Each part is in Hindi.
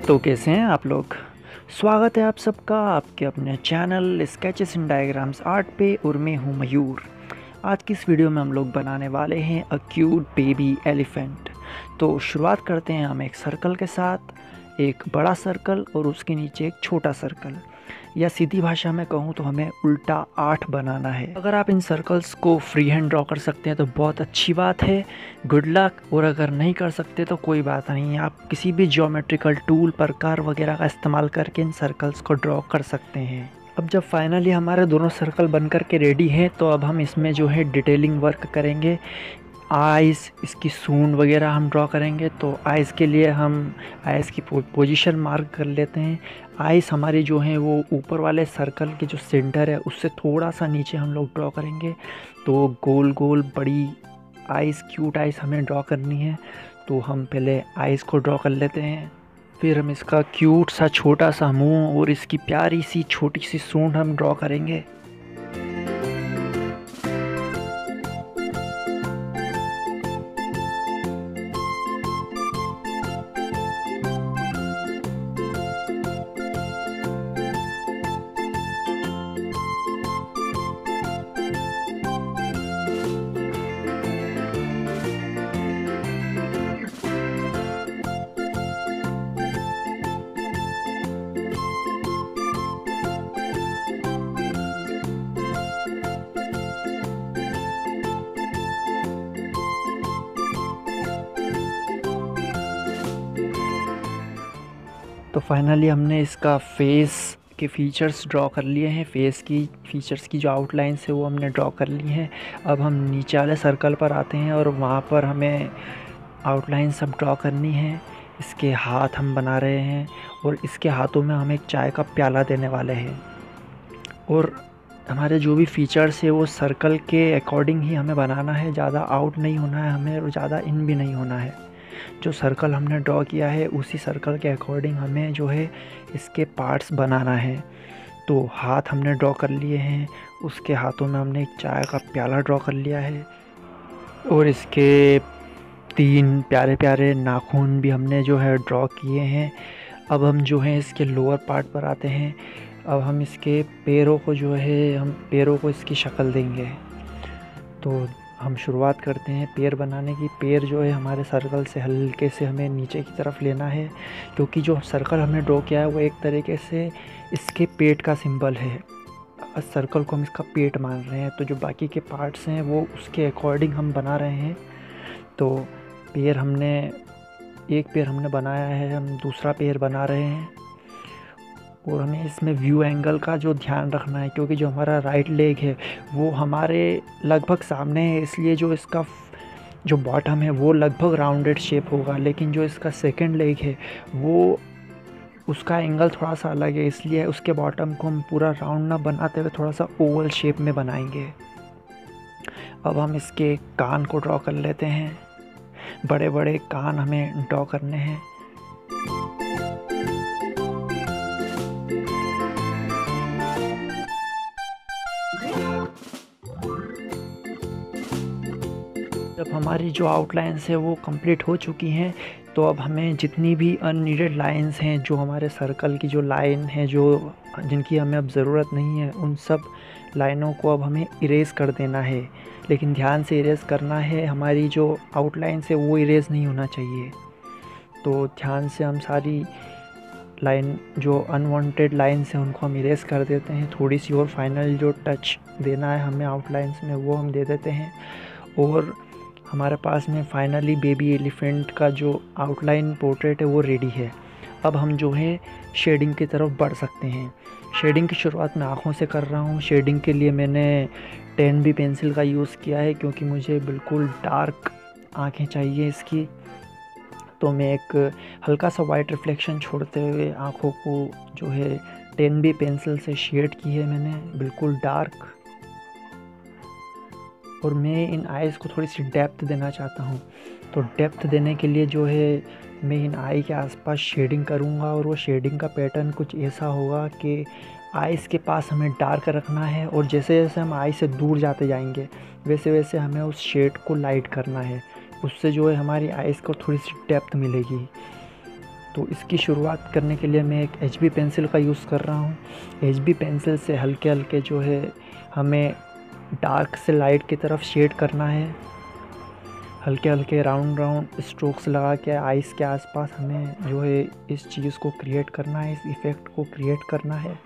तो कैसे हैं आप लोग। स्वागत है आप सबका आपके अपने चैनल स्केचेस इन डायग्राम्स आर्ट पे और मैं हूँ मयूर। आज की इस वीडियो में हम लोग बनाने वाले हैं अ क्यूट बेबी एलिफेंट। तो शुरुआत करते हैं हम एक सर्कल के साथ, एक बड़ा सर्कल और उसके नीचे एक छोटा सर्कल, या सीधी भाषा में कहूँ तो हमें उल्टा 8 बनाना है। अगर आप इन सर्कल्स को फ्री हैंड ड्रॉ कर सकते हैं तो बहुत अच्छी बात है, गुड लक। और अगर नहीं कर सकते तो कोई बात नहीं है, आप किसी भी ज्योमेट्रिकल टूल प्रकार वगैरह का इस्तेमाल करके इन सर्कल्स को ड्रॉ कर सकते हैं। अब जब फाइनली हमारे दोनों सर्कल बन कर के रेडी हैं तो अब हम इसमें जो है डिटेलिंग वर्क करेंगे। आइज़, इसकी सूंड वगैरह हम ड्रॉ करेंगे। तो आइज़ के लिए हम आइज़ की पोजीशन मार्क कर लेते हैं। आइज़ हमारी जो है वो ऊपर वाले सर्कल के जो सेंटर है उससे थोड़ा सा नीचे हम लोग ड्रॉ करेंगे। तो गोल गोल बड़ी आइज़, क्यूट आइज़ हमें ड्रॉ करनी है। तो हम पहले आइज़ को ड्रॉ कर लेते हैं, फिर हम इसका क्यूट सा छोटा सा मुंह और इसकी प्यारी सी छोटी सी सूंड हम ड्रॉ करेंगे। तो फाइनली हमने इसका फेस के फीचर्स ड्रॉ कर लिए हैं। फेस की फीचर्स की जो आउटलाइंस है वो हमने ड्रॉ कर ली हैं। अब हम नीचे वाले सर्कल पर आते हैं और वहाँ पर हमें आउटलाइन सब ड्रॉ करनी है। इसके हाथ हम बना रहे हैं और इसके हाथों में हम एक चाय का प्याला देने वाले हैं। और हमारे जो भी फीचर्स है वो सर्कल के अकॉर्डिंग ही हमें बनाना है, ज़्यादा आउट नहीं होना है हमें और ज़्यादा इन भी नहीं होना है। जो सर्कल हमने ड्रॉ किया है उसी सर्कल के अकॉर्डिंग हमें जो है इसके पार्ट्स बनाना है। तो हाथ हमने ड्रॉ कर लिए हैं, उसके हाथों में हमने एक चाय का प्याला ड्रॉ कर लिया है और इसके 3 प्यारे प्यारे नाखून भी हमने जो है ड्रॉ किए हैं। अब हम जो है इसके लोअर पार्ट पर आते हैं। अब हम इसके पैरों को जो है हम पैरों को इसकी शक्ल देंगे। तो हम शुरुआत करते हैं पैर बनाने की। पैर जो है हमारे सर्कल से हल्के से हमें नीचे की तरफ लेना है, क्योंकि जो सर्कल हमने ड्रॉ किया है वो एक तरीके से इसके पेट का सिंबल है। सर्कल को हम इसका पेट मान रहे हैं, तो जो बाकी के पार्ट्स हैं वो उसके अकॉर्डिंग हम बना रहे हैं। तो पैर हमने एक पैर हमने बनाया है, हम दूसरा पैर बना रहे हैं। और हमें इसमें व्यू एंगल का जो ध्यान रखना है, क्योंकि जो हमारा राइट लेग है वो हमारे लगभग सामने है, इसलिए जो इसका जो बॉटम है वो लगभग राउंडेड शेप होगा। लेकिन जो इसका सेकंड लेग है वो उसका एंगल थोड़ा सा अलग है, इसलिए उसके बॉटम को हम पूरा राउंड ना बनाते हुए थोड़ा सा ओवल शेप में बनाएंगे। अब हम इसके कान को ड्रॉ कर लेते हैं। बड़े बड़े कान हमें ड्रॉ करने हैं। जब हमारी जो आउटलाइंस है वो कंप्लीट हो चुकी हैं तो अब हमें जितनी भी अननीडेड लाइंस हैं, जो हमारे सर्कल की जो लाइन है जो जिनकी हमें अब ज़रूरत नहीं है, उन सब लाइनों को अब हमें इरेज़ कर देना है। लेकिन ध्यान से इरेज़ करना है, हमारी जो आउटलाइंस है वो इरेज़ नहीं होना चाहिए। तो ध्यान से हम सारी लाइन जो अनवांटेड लाइन्स हैं उनको हम इरेज़ कर देते हैं। थोड़ी सी और फाइनल जो टच देना है हमें आउटलाइंस में वो हम दे देते हैं। और हमारे पास में फाइनली बेबी एलिफेंट का जो आउटलाइन पोर्ट्रेट है वो रेडी है। अब हम जो है शेडिंग की तरफ बढ़ सकते हैं। शेडिंग की शुरुआत मैं आँखों से कर रहा हूँ। शेडिंग के लिए मैंने 10B पेंसिल का यूज़ किया है, क्योंकि मुझे बिल्कुल डार्क आँखें चाहिए इसकी। तो मैं एक हल्का सा वाइट रिफ्लेक्शन छोड़ते हुए आँखों को जो है 10B पेंसिल से शेड की है मैंने, बिल्कुल डार्क। और मैं इन आइज़ को थोड़ी सी डेप्थ देना चाहता हूँ। तो डेप्थ देने के लिए जो है मैं इन आई के आसपास शेडिंग करूँगा, और वो शेडिंग का पैटर्न कुछ ऐसा होगा कि आइज़ के पास हमें डार्क रखना है और जैसे जैसे हम आई से दूर जाते जाएंगे वैसे वैसे हमें उस शेड को लाइट करना है। उससे जो है हमारी आइज़ को थोड़ी सी डेप्थ मिलेगी। तो इसकी शुरुआत करने के लिए मैं एक HB पेंसिल का यूज़ कर रहा हूँ। HB पेंसिल से हल्के हल्के जो है हमें डार्क से लाइट की तरफ शेड करना है। हल्के हल्के राउंड राउंड स्ट्रोक्स लगा के आइस के आसपास हमें जो है इस चीज़ को क्रिएट करना है, इस इफ़ेक्ट को क्रिएट करना है।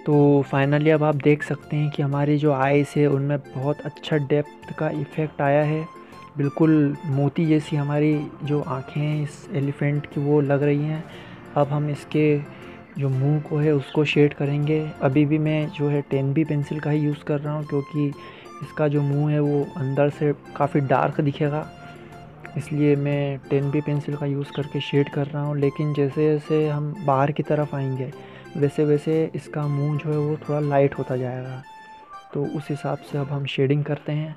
तो फाइनली अब आप देख सकते हैं कि हमारी जो आइज़ है उनमें बहुत अच्छा डेप्थ का इफ़ेक्ट आया है। बिल्कुल मोती जैसी हमारी जो आँखें हैं इस एलिफेंट की वो लग रही हैं। अब हम इसके जो मुंह को है उसको शेड करेंगे। अभी भी मैं जो है 10B पेंसिल का ही यूज़ कर रहा हूँ, क्योंकि इसका जो मुंह है वो अंदर से काफ़ी डार्क दिखेगा, इसलिए मैं 10B पेंसिल का यूज़ करके शेड कर रहा हूँ। लेकिन जैसे जैसे हम बाहर की तरफ आएंगे वैसे वैसे इसका मुंह जो है वो थोड़ा लाइट होता जाएगा। तो उस हिसाब से अब हम शेडिंग करते हैं।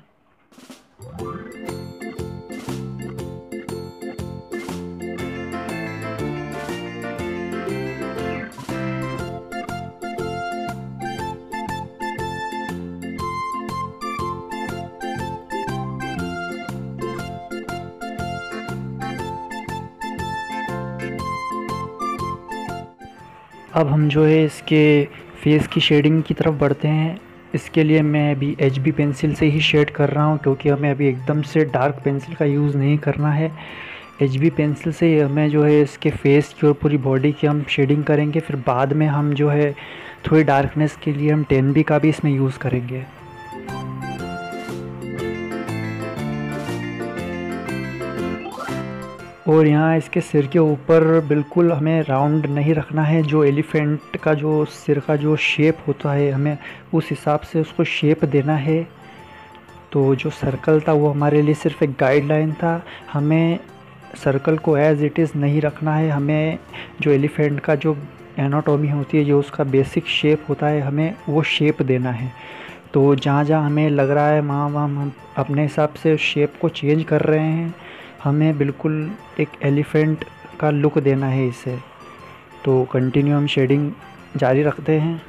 अब हम जो है इसके फेस की शेडिंग की तरफ बढ़ते हैं। इसके लिए मैं अभी HB पेंसिल से ही शेड कर रहा हूँ, क्योंकि हमें अभी एकदम से डार्क पेंसिल का यूज़ नहीं करना है। HB पेंसिल से हमें जो है इसके फेस की और पूरी बॉडी की हम शेडिंग करेंगे। फिर बाद में हम जो है थोड़ी डार्कनेस के लिए हम 10B का भी इसमें यूज़ करेंगे। और यहाँ इसके सिर के ऊपर बिल्कुल हमें राउंड नहीं रखना है। जो एलिफेंट का जो सिर का जो शेप होता है हमें उस हिसाब से उसको शेप देना है। तो जो सर्कल था वो हमारे लिए सिर्फ एक गाइडलाइन था। हमें सर्कल को एज़ इट इज़ नहीं रखना है। हमें जो एलिफेंट का जो एनाटॉमी होती है, जो उसका बेसिक शेप होता है, हमें वो शेप देना है। तो जहाँ जहाँ हमें लग रहा है वहाँ वहाँ हम अपने हिसाब से शेप को चेंज कर रहे हैं। हमें बिल्कुल एक एलिफेंट का लुक देना है इसे। तो कंटिन्यू हम शेडिंग जारी रखते हैं।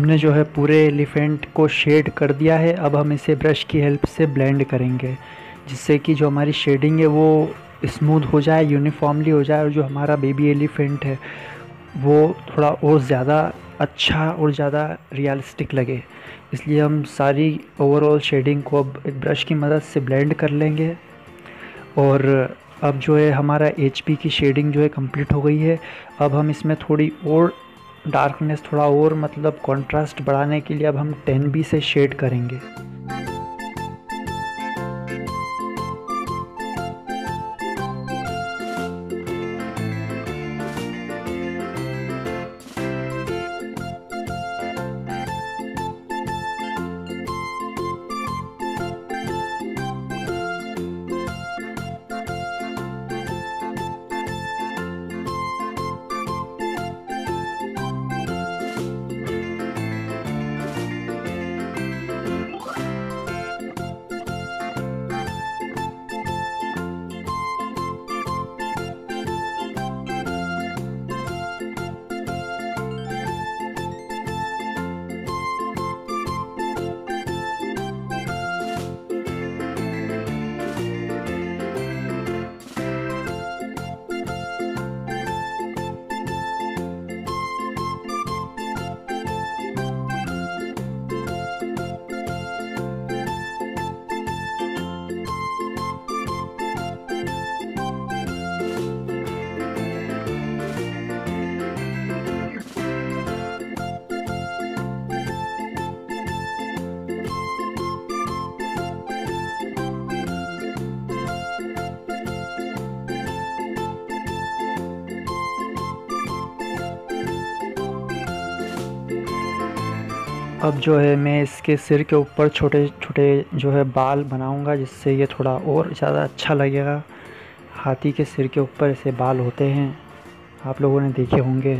हमने जो है पूरे एलिफेंट को शेड कर दिया है। अब हम इसे ब्रश की हेल्प से ब्लेंड करेंगे, जिससे कि जो हमारी शेडिंग है वो स्मूथ हो जाए, यूनिफॉर्मली हो जाए, और जो हमारा बेबी एलिफेंट है वो थोड़ा और ज़्यादा अच्छा और ज़्यादा रियलिस्टिक लगे। इसलिए हम सारी ओवरऑल शेडिंग को अब एक ब्रश की मदद से ब्लेंड कर लेंगे। और अब जो है हमारा HP की शेडिंग जो है कंप्लीट हो गई है। अब हम इसमें थोड़ी और डार्कनेस, थोड़ा और मतलब कंट्रास्ट बढ़ाने के लिए अब हम 10B से शेड करेंगे। अब जो है मैं इसके सिर के ऊपर छोटे छोटे जो है बाल बनाऊंगा, जिससे ये थोड़ा और ज़्यादा अच्छा लगेगा। हाथी के सिर के ऊपर ऐसे बाल होते हैं, आप लोगों ने देखे होंगे।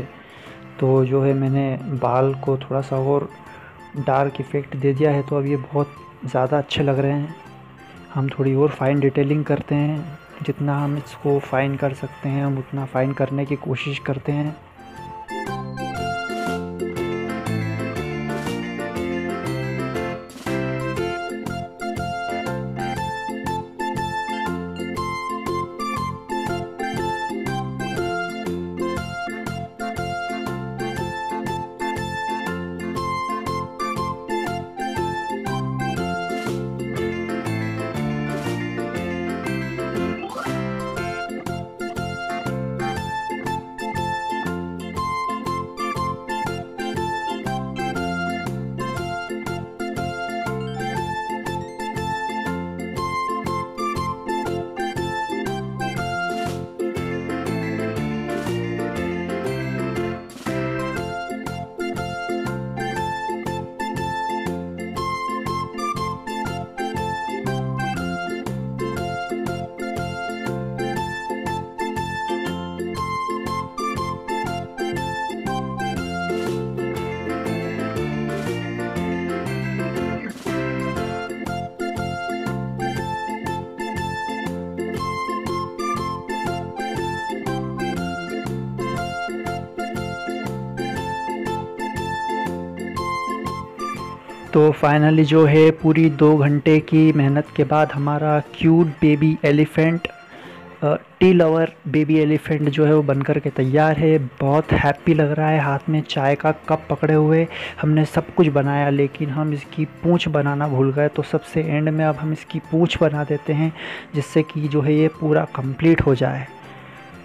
तो जो है मैंने बाल को थोड़ा सा और डार्क इफ़ेक्ट दे दिया है, तो अब ये बहुत ज़्यादा अच्छे लग रहे हैं। हम थोड़ी और फाइन डिटेलिंग करते हैं, जितना हम इसको फाइन कर सकते हैं हम उतना फाइन करने की कोशिश करते हैं। तो फाइनली जो है पूरी 2 घंटे की मेहनत के बाद हमारा cute baby elephant, tea lover baby elephant जो है वो बनकर के तैयार है। बहुत हैप्पी लग रहा है, हाथ में चाय का कप पकड़े हुए। हमने सब कुछ बनाया, लेकिन हम इसकी पूंछ बनाना भूल गए। तो सबसे एंड में अब हम इसकी पूंछ बना देते हैं, जिससे कि जो है ये पूरा कंप्लीट हो जाए।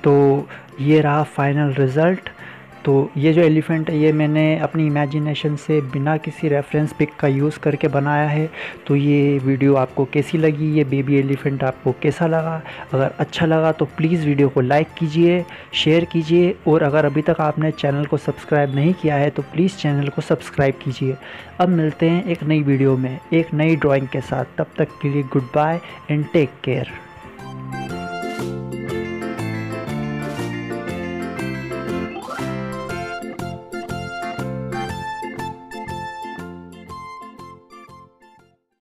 तो ये रहा फाइनल रिज़ल्ट। तो ये जो एलिफेंट है ये मैंने अपनी इमेजिनेशन से बिना किसी रेफरेंस पिक का यूज़ करके बनाया है। तो ये वीडियो आपको कैसी लगी, ये बेबी एलिफेंट आपको कैसा लगा? अगर अच्छा लगा तो प्लीज़ वीडियो को लाइक कीजिए, शेयर कीजिए, और अगर अभी तक आपने चैनल को सब्सक्राइब नहीं किया है तो प्लीज़ चैनल को सब्सक्राइब कीजिए। अब मिलते हैं एक नई वीडियो में एक नई ड्राइंग के साथ। तब तक के लिए good bye and take care.